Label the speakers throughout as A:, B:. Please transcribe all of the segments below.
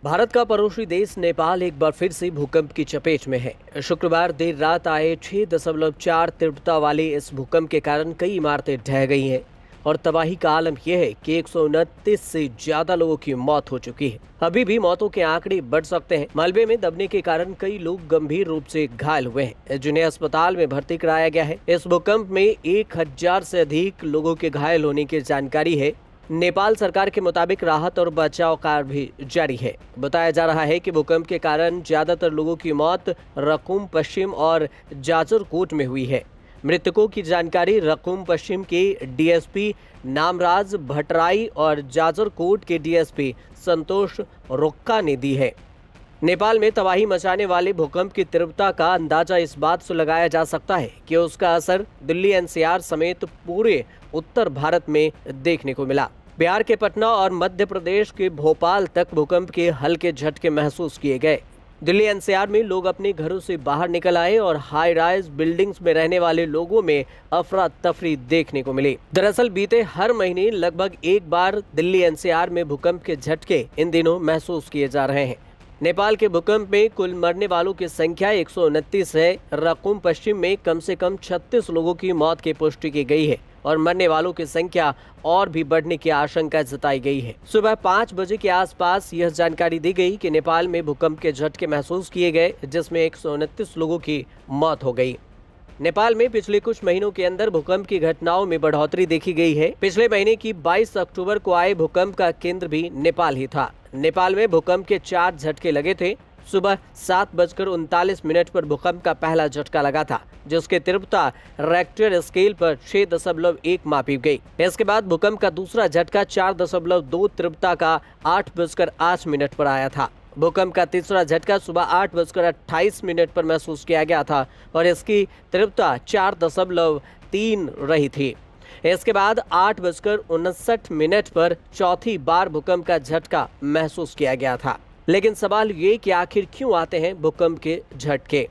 A: भारत का पड़ोसी देश नेपाल एक बार फिर से भूकंप की चपेट में है। शुक्रवार देर रात आए 6.4 तीव्रता वाले इस भूकंप के कारण कई इमारतें ढह गई हैं और तबाही का आलम यह है कि 129 से ज्यादा लोगों की मौत हो चुकी है। अभी भी मौतों के आंकड़े बढ़ सकते हैं। मलबे में दबने के कारण कई लोग गंभीर रूप से घायल हुए हैं, जिन्हें अस्पताल में भर्ती कराया गया है। इस भूकंप में 1000 से अधिक लोगों के घायल होने की जानकारी है। नेपाल सरकार के मुताबिक राहत और बचाव कार्य भी जारी है। बताया जा रहा है कि भूकंप के कारण ज्यादातर लोगों की मौत रकुम पश्चिम और जाजरकोट में हुई है। मृतकों की जानकारी रकुम पश्चिम के डीएसपी नामराज भट्टराई और जाजरकोट के डीएसपी संतोष रोक्का ने दी है। नेपाल में तबाही मचाने वाले भूकंप की तीव्रता का अंदाजा इस बात से लगाया जा सकता है कि उसका असर दिल्ली एनसीआर समेत पूरे उत्तर भारत में देखने को मिला। बिहार के पटना और मध्य प्रदेश के भोपाल तक भूकंप के हल्के झटके महसूस किए गए। दिल्ली एनसीआर में लोग अपने घरों से बाहर निकल आए और हाई राइज बिल्डिंग्स में रहने वाले लोगों में अफरा तफरी देखने को मिली। दरअसल बीते हर महीने लगभग एक बार दिल्ली एनसीआर में भूकंप के झटके इन दिनों महसूस किए जा रहे हैं। नेपाल के भूकंप में कुल मरने वालों की संख्या 129 है। रकुम पश्चिम में कम से कम 36 लोगों की मौत की पुष्टि की गई है और मरने वालों की संख्या और भी बढ़ने की आशंका जताई गई है। सुबह 5 बजे के आसपास यह जानकारी दी गई कि नेपाल में भूकंप के झटके महसूस किए गए, जिसमें 129 लोगों की मौत हो गई। नेपाल में पिछले कुछ महीनों के अंदर भूकंप की घटनाओं में बढ़ोतरी देखी गई है। पिछले महीने की 22 अक्टूबर को आए भूकंप का केंद्र भी नेपाल ही था। नेपाल में भूकंप के 4 झटके लगे थे। सुबह 7:39 पर भूकंप का पहला झटका लगा था, जिसके तीव्रता रेक्टर स्केल पर 6.1 मापी गई। इसके बाद भूकंप का दूसरा झटका 4.2 तीव्रता का 8:08 पर आया था। भूकंप का तीसरा झटका सुबह 8:28 पर महसूस किया गया था और इसकी तीव्रता 4.3 रही थी। इसके बाद 8:59 पर चौथी बार भूकंप का झटका महसूस किया गया था। लेकिन सवाल ये कि आखिर क्यों आते हैं भूकंप के झटके?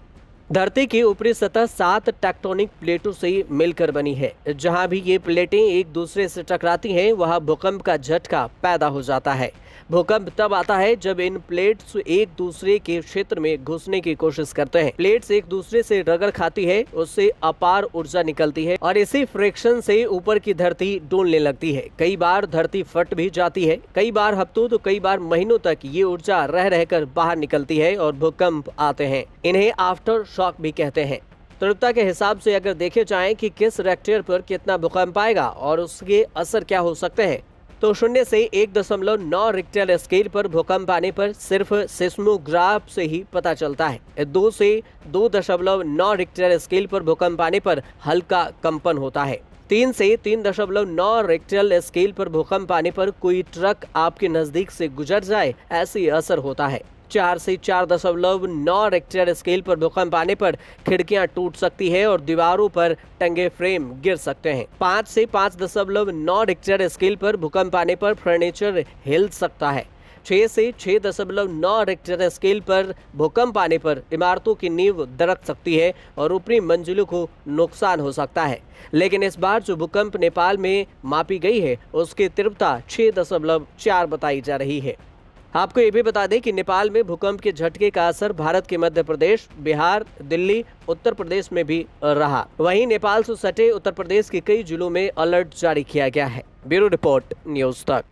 A: धरती की ऊपरी सतह 7 टेक्टोनिक प्लेटों से मिलकर बनी है। जहां भी ये प्लेटें एक दूसरे से टकराती हैं, वहां भूकंप का झटका पैदा हो जाता है। भूकंप तब आता है जब इन प्लेट्स एक दूसरे के क्षेत्र में घुसने की कोशिश करते हैं। प्लेट्स एक दूसरे से रगड़ खाती है, उससे अपार ऊर्जा निकलती है और इसी फ्रिक्शन से ऊपर की धरती डोलने लगती है। कई बार धरती फट भी जाती है। कई बार हफ्तों तो कई बार महीनों तक ये ऊर्जा रह रहकर बाहर निकलती है और भूकंप आते हैं। इन्हें आफ्टर शॉक भी कहते हैं। तीव्रता के हिसाब से अगर देखे जाएं कि किस रेक्टर पर कितना भूकंप आएगा और उसके असर क्या हो सकते हैं, तो 0 से 1.9 रिक्टर स्केल पर भूकंप आने पर सिर्फ सिस्मोग्राफ से ही पता चलता है। 2 से 2.9 रिक्टर स्केल पर भूकंप आने पर हल्का कंपन होता है। 3 से 3.9 रिक्टर स्केल पर भूकंप आने पर कोई ट्रक आपके नजदीक से गुजर जाए, ऐसी असर होता है। 4 से 4.9 रिक्टर स्केल पर भूकंप आने पर खिड़कियां टूट सकती है और दीवारों पर टंगे फ्रेम गिर सकते हैं। 5 से 5.9 रिक्टर स्केल पर भूकंप आने पर फर्नीचर हिल सकता है। 6 से 6.9 रिक्टर स्केल पर भूकंप आने पर इमारतों की नींव दरक सकती है और ऊपरी मंजिलों को नुकसान हो सकता है। लेकिन इस बार जो भूकंप नेपाल में मापी गई है, उसकी तीव्रता 6.4 बताई जा रही है। आपको ये भी बता दें कि नेपाल में भूकंप के झटके का असर भारत के मध्य प्रदेश, बिहार, दिल्ली, उत्तर प्रदेश में भी रहा। वहीं नेपाल से सटे उत्तर प्रदेश के कई जिलों में अलर्ट जारी किया गया है। ब्यूरो रिपोर्ट, न्यूज़ तक।